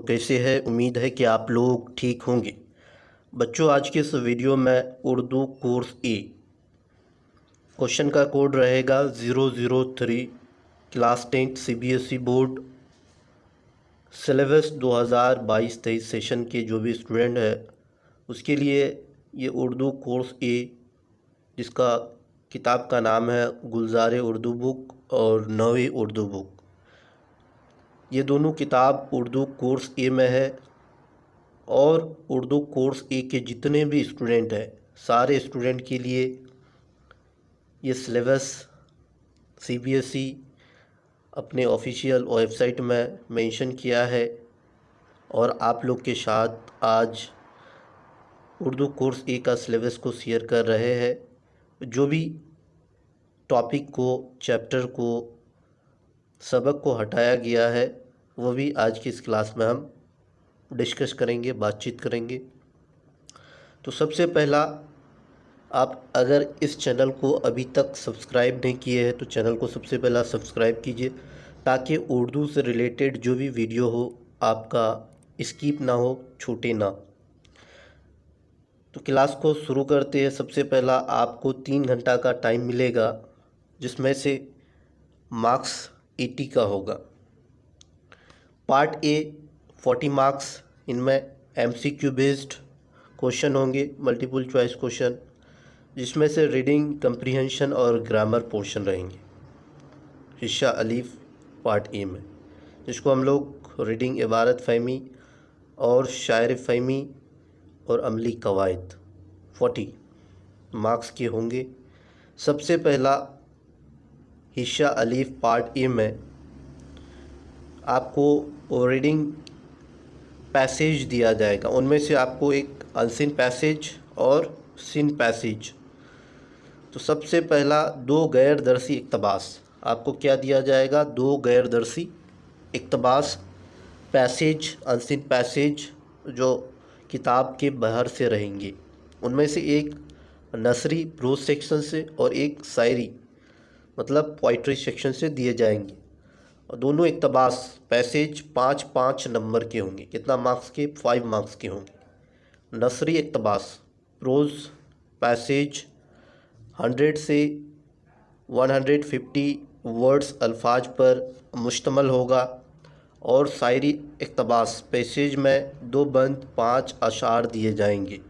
लोग कैसे हैं। उम्मीद है कि आप लोग ठीक होंगे। बच्चों, आज के इस वीडियो में उर्दू कोर्स ए क्वेश्चन का कोड रहेगा 003 class 10 CBSE board syllabus 2022-23 session के जो भी स्टूडेंट है उसके लिए ये उर्दू कोर्स ए, जिसका किताब का नाम है गुलजार उर्दू बुक और नवी उर्दू बुक। ये दोनों किताब उर्दू कोर्स ए में है और उर्दू कोर्स ए के जितने भी स्टूडेंट हैं सारे स्टूडेंट के लिए ये सिलेबस CBSE अपने ऑफिशियल वेबसाइट में मेंशन किया है और आप लोग के साथ आज उर्दू कोर्स ए का सिलेबस को शेयर कर रहे हैं। जो भी टॉपिक को, चैप्टर को, सबक को हटाया गया है वो भी आज की इस क्लास में हम डिस्कस करेंगे, बातचीत करेंगे। तो सबसे पहला, आप अगर इस चैनल को अभी तक सब्सक्राइब नहीं किए हैं तो चैनल को सबसे पहला सब्सक्राइब कीजिए ताकि उर्दू से रिलेटेड जो भी वीडियो हो आपका स्किप ना हो, छूटे ना। तो क्लास को शुरू करते हैं। सबसे पहला आपको 3 घंटा का टाइम मिलेगा जिसमें से मार्क्स 80 का होगा। पार्ट ए 40 मार्क्स, इनमें MCQ बेस्ड क्वेश्चन होंगे, मल्टीपल चॉइस क्वेश्चन, जिसमें से रीडिंग, कंप्रीहेंशन और ग्रामर पोर्शन रहेंगे हिस्सा अलीफ पार्ट ए में, जिसको हम लोग रीडिंग, इबारत फ़हमी और शायर फ़हमी और अमली कवायद 40 मार्क्स के होंगे। सबसे पहला हिस्सा अलीफ पार्ट ए में आपको रीडिंग पैसेज दिया जाएगा। उनमें से आपको एक अनसीन पैसेज और सीन पैसेज। तो सबसे पहला 2 गैर दरसी इक़्तिबास आपको क्या दिया जाएगा? 2 गैर दरसी इक़्तिबास पैसेज, अनसीन पैसेज जो किताब के बाहर से रहेंगे। उनमें से एक नसरी प्रोज सेक्शन से और एक शायरी मतलब पोइट्री सेक्शन से दिए जाएंगे। और दोनों इक़्तिबास पैसेज 5-5 नंबर के होंगे। कितना मार्क्स के? 5 मार्क्स के होंगे। नसरी इक़्तिबास प्रोज पैसेज 100 से 150 वर्ड्स अल्फाज पर मुश्तमल होगा और शायरी इक़्तिबास पैसेज में 2 बंद 5 अशार दिए जाएंगे।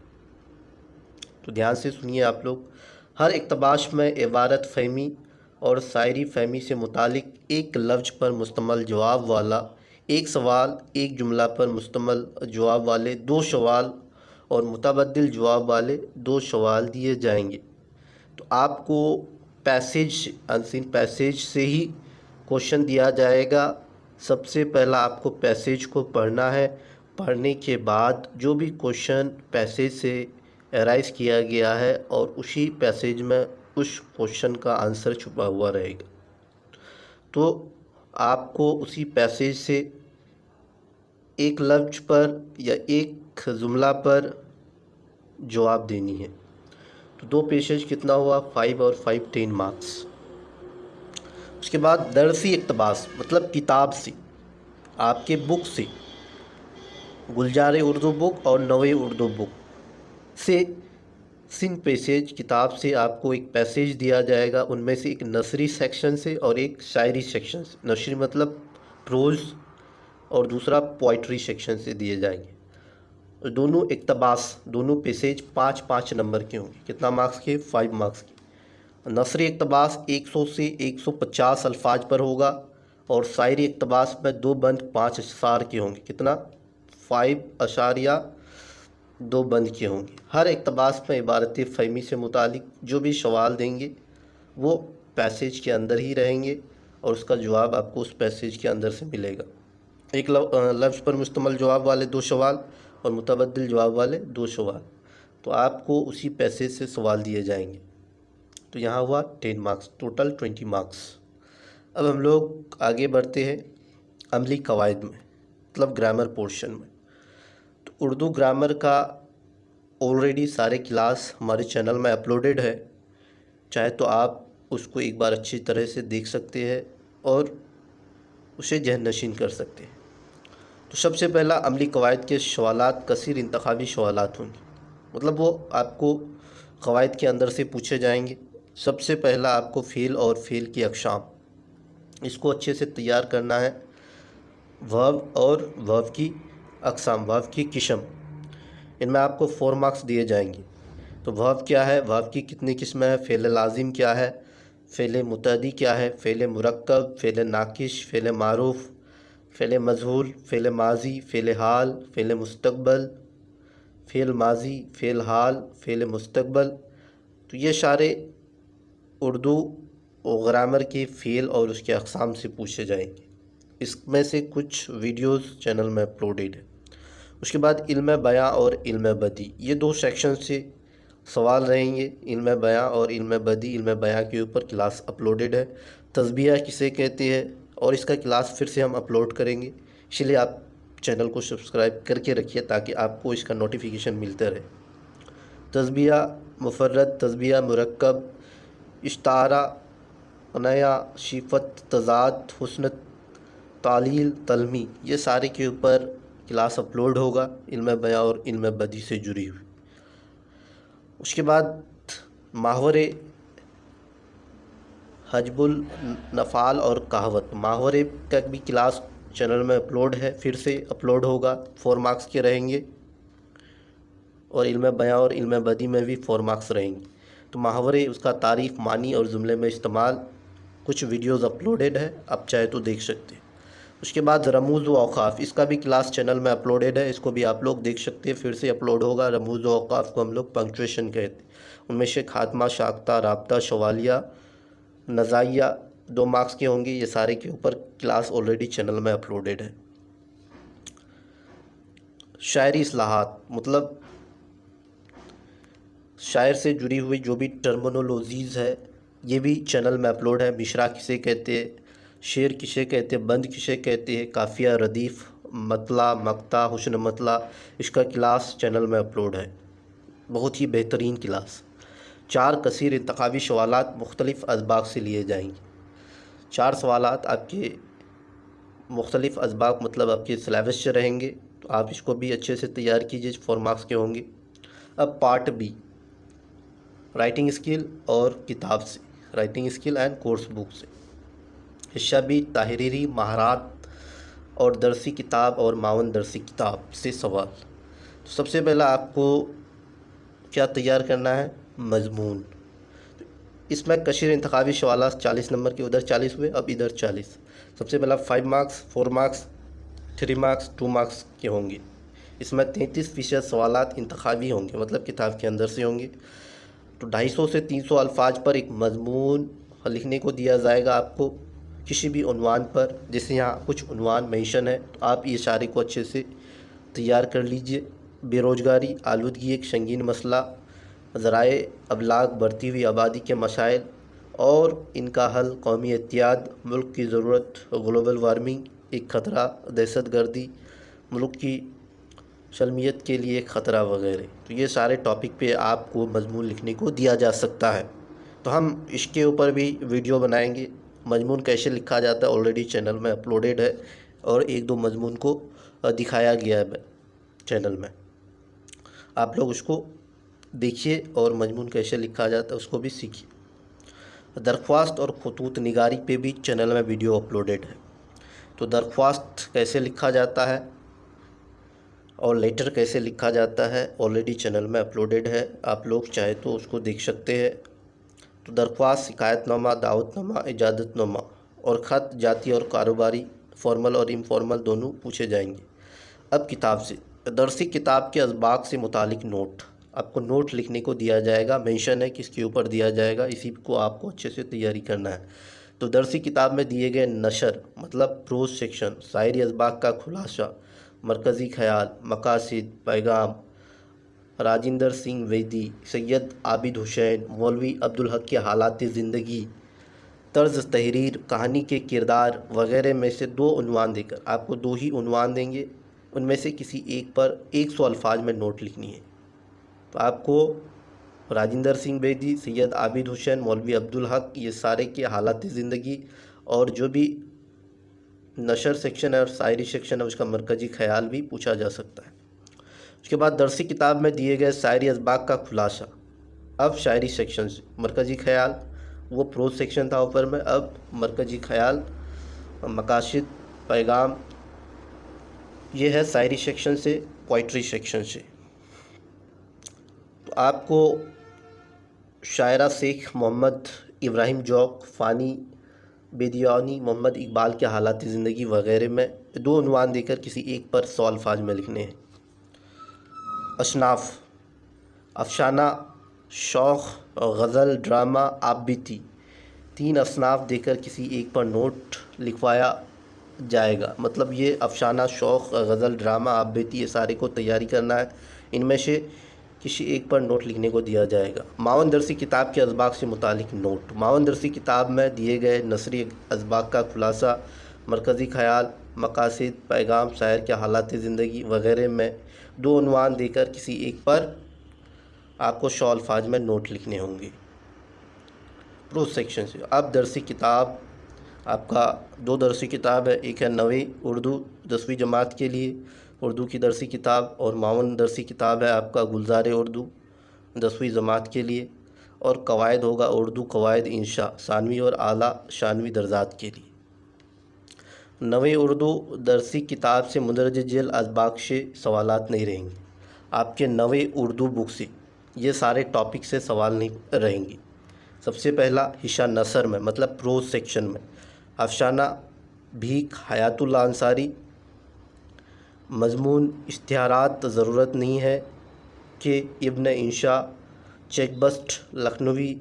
तो ध्यान से सुनिए आप लोग। हर इक़्तिबास में इबारत फ़हमी और शायरी फ़हमी से मुतालिक एक लफ्ज़ पर मुश्तमल जवाब वाला एक सवाल, एक जुमला पर मुश्तमल जवाब वाले 2 सवाल और मुतबद्दिल जवाब वाले 2 सवाल दिए जाएंगे। तो आपको पैसेज, अनसीन पैसेज से ही क्वेश्चन दिया जाएगा। सबसे पहला आपको पैसेज को पढ़ना है। पढ़ने के बाद जो भी क्वेश्चन पैसेज से एराइज किया गया है और उसी पैसेज में उस क्वेश्चन का आंसर छुपा हुआ रहेगा। तो आपको उसी पैसेज से एक लफ्ज़ पर या एक जुमला पर जवाब देनी है। तो 2 पैसेज कितना हुआ? 5 और 5 10 मार्क्स। उसके बाद दरसी इक़्तिबास मतलब किताब से, आपके बुक से, गुलजार उर्दू बुक और नवी उर्दू बुक से सिन पैसेज, किताब से आपको एक पैसेज दिया जाएगा। उनमें से एक नसरी सेक्शन से और एक शायरी सेक्शन से। नसरी मतलब प्रोज और दूसरा पोइट्री सेक्शन से दिए जाएंगे। दोनों इक़्तिबास, दोनों पैसेज 5-5 नंबर के होंगे। कितना मार्क्स के? 5 मार्क्स के। नसरी इक़्तिबास 100 से 150 अल्फाज पर होगा और शायरी इक़्तिबास में 2 बंद 5 अशार के होंगे। कितना? 5 अशारिया 2 बंद के होंगे। हर इक़्तिबास में इबारत फ़हमी से मुतालिक जो भी सवाल देंगे वो पैसेज के अंदर ही रहेंगे और उसका जवाब आपको उस पैसेज के अंदर से मिलेगा। एक लफ्ज़ पर मुश्तमल जवाब वाले 2 सवाल और मुतबद्दिल जवाब वाले 2 सवाल। तो आपको उसी पैसेज से सवाल दिए जाएंगे। तो यहाँ हुआ 10 मार्क्स, टोटल 20 मार्क्स। अब हम लोग आगे बढ़ते हैं अमली कवायद में, मतलब ग्रामर पोर्शन में। तो उर्दू ग्रामर का ऑलरेडी सारे क्लास हमारे चैनल में अपलोडेड है। चाहे तो आप उसको एक बार अच्छी तरह से देख सकते हैं और उसे जहन नशीन कर सकते हैं। تو سب سے پہلا عملی قواعد کے سوالات کثیر انتخابی سوالات ہوں گے، مطلب وہ آپ کو قواعد کے اندر سے پوچھے جائیں گے۔ سب سے پہلا آپ کو فعل اور فعل کی اقسام، اس کو اچھے سے تیار کرنا ہے۔ ورب اور ورب کی اقسام، ورب کی قسم، ان میں آپ کو 4 مارکس دیے جائیں گے۔ تو ورب کیا ہے، ورب کی کتنی قسمیں ہیں، فعل لازم کیا ہے، فعل متعدی کیا ہے، فعل مرکب، فعل ناقص، فعل معروف، فعل مجہول، فعل ماضی، فعل حال، فعل مستقبل، فعل ماضی، فعل حال، فعل مستقبل۔ تو یہ سارے اردو و گرامر کے فعل اور اس کے اقسام سے پوچھے جائیں گے۔ اس میں سے کچھ ویڈیوز چینل میں اپلوڈیڈ ہے۔ اس کے بعد علم بیاں اور علم بدیع، یہ 2 سیکشن سے سوال رہیں گے۔ علم بیاں اور علم بدیع، علم بیاں کے اوپر کلاس اپلوڈیڈ ہے۔ تشبیہ کسے کہتے ہیں، اور اس کا کلاس پھر سے ہم اپلوڈ کریں گے، اس لیے آپ چینل کو سبسکرائب کر کے رکھیے تاکہ آپ کو اس کا نوٹیفیکیشن ملتا رہے۔ تشبیہ مفرد، تشبیہ مرکب، استعارہ، نیا، صفت، تضاد، حسن تعلیل، تلمی، یہ سارے کے اوپر کلاس اپلوڈ ہوگا، علم بیاں اور علم بدیع سے جڑی ہوئی۔ اس کے بعد محاورے، حجب النفعال اور کہاوت، محاورے کا بھی کلاس چینل میں اپلوڈ ہے، پھر سے اپلوڈ ہوگا، 4 مارکس کے رہیں گے، اور علم بیاں اور علم بدیع میں بھی 4 مارکس رہیں گے۔ تو محاورے، اس کا تعریف، معنی اور جملے میں استعمال، کچھ ویڈیوز اپلوڈیڈ ہے، آپ چاہے تو دیکھ سکتے ہیں۔ اس کے بعد رموز و اوقاف، اس کا بھی کلاس چینل میں اپلوڈیڈ ہے، اس کو بھی آپ لوگ دیکھ سکتے ہیں، پھر سے اپلوڈ ہوگا۔ رموز و اوقاف کو ہم لوگ پنکچویشن کہتے ہیں، ان میں سے خاتمہ، ساختہ، رابطہ، شوالیہ، نزاعیہ 2 مارکس کے ہوں گے، یہ سارے کے اوپر کلاس آلریڈی چینل میں اپلوڈیڈ ہے۔ شاعری اصطلاحات، مطلب شاعر سے جڑی ہوئی جو بھی ٹرمنولوجیز ہے، یہ بھی چینل میں اپلوڈ ہے۔ مصرع کسے کہتے ہیں، شعر کسے کہتے ہیں، بند کسے کہتے ہیں، قافیہ، ردیف، مطلع، مقطع، حسن مطلع، اس کا کلاس چینل میں اپلوڈ ہے، بہت ہی بہترین کلاس۔ 4 کثیر انتخابی سوالات مختلف اسباق سے لیے جائیں گے۔ 4 سوالات آپ کے مختلف اسباق، مطلب آپ کے سلیبس سے رہیں گے، تو آپ اس کو بھی اچھے سے تیار کیجیے، 4 مارکس کے ہوں گے۔ اب پارٹ بی، رائٹنگ اسکل اور کتاب سے، writing skill and course book سے۔ حصہ بی، تحریری مہارات اور درسی کتاب اور معاون درسی کتاب سے سوال۔ تو سب سے پہلا آپ کو کیا تیار کرنا ہے، مضمون۔ اس میں کثیر انتخابی سوالات 40 نمبر کے، ادھر 40 ہوئے، اب ادھر 40۔ سب سے پہلا 5 مارکس، 4 مارکس، 3 مارکس، 2 مارکس کے ہوں گے۔ اس میں 33% سوالات انتخابی ہوں گے، مطلب کتاب کے اندر سے ہوں گے۔ تو 250 سے 300 الفاظ پر ایک مضمون لکھنے کو دیا جائے گا آپ کو، کسی بھی عنوان پر، جیسے یہاں کچھ عنوان مینشن ہے، تو آپ یہ اشارے کو اچھے سے تیار کر لیجئے۔ بے روزگاری، آلودگی ایک سنگین مسئلہ، ذرائع ابلاغ، بڑھتی ہوئی آبادی کے مسائل اور ان کا حل، قومی اتحاد، ملک کی ضرورت، گلوبل وارمنگ ایک خطرہ، دہشت گردی ملک کی سلمیت کے لیے ایک خطرہ وغیرہ۔ تو یہ سارے ٹاپک پہ آپ کو مضمون لکھنے کو دیا جا سکتا ہے۔ تو ہم اس کے اوپر بھی ویڈیو بنائیں گے، مضمون کیسے لکھا جاتا ہے، آلریڈی چینل میں اپلوڈیڈ ہے، اور 1-2 مضمون کو دکھایا گیا ہے چینل میں، آپ لوگ اس کو دیکھیے اور مضمون کیسے لکھا جاتا ہے اس کو بھی سیکھیے۔ درخواست اور خطوط نگاری پہ بھی چینل میں ویڈیو اپلوڈیڈ ہے۔ تو درخواست کیسے لکھا جاتا ہے اور لیٹر کیسے لکھا جاتا ہے، آلریڈی چینل میں اپلوڈیڈ ہے، آپ لوگ چاہے تو اس کو دیکھ سکتے ہیں۔ تو درخواست، شکایت نامہ، دعوت نامہ، اجازت نامہ اور خط ذاتی اور کاروباری، فارمل اور انفارمل دونوں پوچھے جائیں گے۔ اب کتاب سے، درسی کتاب کے اسباق سے متعلق نوٹ، آپ کو نوٹ لکھنے کو دیا جائے گا، مینشن ہے کس کے اوپر دیا جائے گا، اسی کو آپ کو اچھے سے تیاری کرنا ہے۔ تو درسی کتاب میں دیے گئے نشر، مطلب پروز سیکشن، شاعری اسباق کا خلاصہ، مرکزی خیال، مقاصد، پیغام، راجندر سنگھ ویدی، سید عابد حسین، مولوی عبدالحق کے حالات زندگی، طرز تحریر، کہانی کے کردار وغیرہ میں سے 2 عنوان دے کر، آپ کو 2 ہی عنوان دیں گے، ان میں سے کسی ایک پر 100 الفاظ میں نوٹ لکھنی ہے۔ تو آپ کو راجندر سنگھ ویدی، سید عابد حسین، مولوی عبدالحق، یہ سارے کے حالات زندگی اور جو بھی नशर सेक्शन है और शायरी सेक्शन है, उसका मरकज़ी ख्याल भी पूछा जा सकता है। उसके बाद दरसी किताब में दिए गए शायरी असबाक का खुलासा। अब शायरी सेक्शन से मरकज़ी ख्याल, वो प्रोज सेक्शन था ऊपर में, अब मरकज़ी ख्याल, मकासिद, पैगाम, ये है शायरी सेक्शन से, पोइट्री सेक्शन से। तो आपको शायरा शेख मोहम्मद इब्राहिम जौक, फ़ानी बेदियानी, मोहम्मद इकबाल के हालात ज़िंदगी वगैरह में 2 उन्वान देकर किसी एक पर 100 अल्फाज में लिखने हैं। असनाफ़, अफसाना, शौक़, गज़ल, ड्रामा, आबिती, 3 असनाफ़ देकर किसी एक पर नोट लिखवाया जाएगा। मतलब ये अफसाना, शौक़, गज़ल, ड्रामा, आबिती, ये सारे को तैयारी करना है, इनमें से किसी एक पर नोट लिखने को दिया जाएगा। मावन दरसी किताब के असबाक से मुतालिक नोट। मावन दरसी किताब में दिए गए नसरी असबाक का खुलासा, मरकज़ी ख़याल, मकासिद, पैगाम, शायर के हालात ज़िंदगी वगैरह में 2 उन्वान देकर किसी एक पर आपको 100 अल्फाज में नोट लिखने होंगे। प्रोज सेक्शन से अब दरसी किताब, आपका 2 दरसी किताब है, एक है नवे उर्दू 10वीं जमात के लिए उर्दू की दरसी किताब, और मावन दरसी किताब है आपका गुलजार उर्दू 10वीं जमात के लिए, और कवायद होगा उर्दू कवायद इंशा सानवी और आला शानवी दर्जात के लिए। नवे उर्दू दरसी किताब से मुंदरज जेल असबाक से सवालात नहीं रहेंगे। आपके नवे उर्दू बुक से ये सारे टॉपिक से सवाल नहीं रहेंगे। सबसे पहला हिस्सा नसर में, मतलब प्रोज सेक्शन में, अफसाना भीख हयातुल्लाह अंसारी, मजमून इश्तिहारात ज़रूरत नहीं है कि इब्न इंशा, चेकबस्ट लखनवी,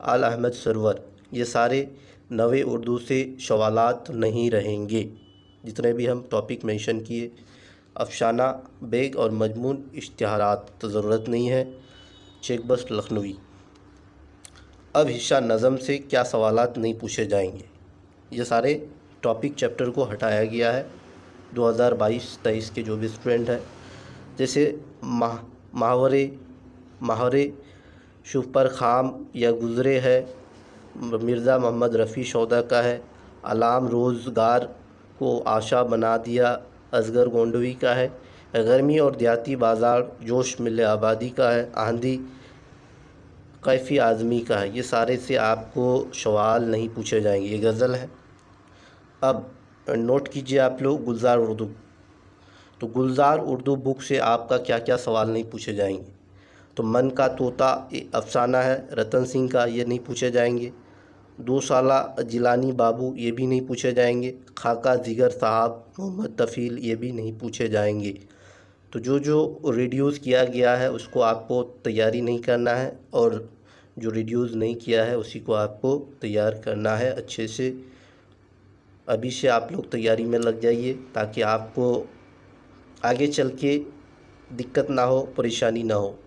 आल अहमद सरवर, ये सारे नवे उर्दू से सवालात नहीं रहेंगे। जितने भी हम टॉपिक मेंशन किए, अफसाना बेग और मजमून इश्तिहारात तो ज़रूरत नहीं है, चेकबस्ट लखनवी। अब हिस्सा नज़म से क्या सवालात नहीं पूछे जाएंगे, ये सारे टॉपिक चैप्टर को हटाया गया है 2022-23 के जो भी स्टूडेंट हैं। जैसे माहौरे शुभ पर खाम या गुज़रे है, मिर्ज़ा मोहम्मद रफ़ी शौदा का है। अलाम रोज़गार को आशा बना दिया असगर गोंडवी का है। गर्मी और देहाती बाज़ार जोश मिले आबादी का है। आंधी कैफ़ी आज़मी का है। ये सारे से आपको सवाल नहीं पूछे जाएंगे, ये गज़ल है। अब नोट कीजिए आप लोग गुलजार उर्दू। तो गुलजार उर्दू बुक से आपका क्या क्या सवाल नहीं पूछे जाएंगे। तो मन का तोता अफसाना है रतन सिंह का, ये नहीं पूछे जाएंगे। 2 साला जिलानी बाबू, ये भी नहीं पूछे जाएंगे। खाका जिगर साहब मोहम्मद तफ़ील, ये भी नहीं पूछे जाएंगे। तो जो जो रिड्यूस किया गया है उसको आपको तैयारी नहीं करना है, और जो रिड्यूस नहीं किया है उसी को आपको तैयार करना है अच्छे से। अभी से आप लोग तैयारी में लग जाइए ताकि आपको आगे चल के दिक्कत ना हो, परेशानी ना हो।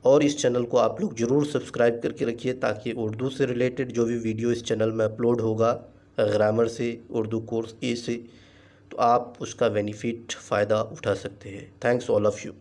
और इस चैनल को आप लोग ज़रूर सब्सक्राइब करके रखिए ताकि उर्दू से रिलेटेड जो भी वीडियो इस चैनल में अपलोड होगा, ग्रामर से, उर्दू कोर्स ए से, तो आप उसका बेनिफिट फ़ायदा उठा सकते हैं। Thanks all of you.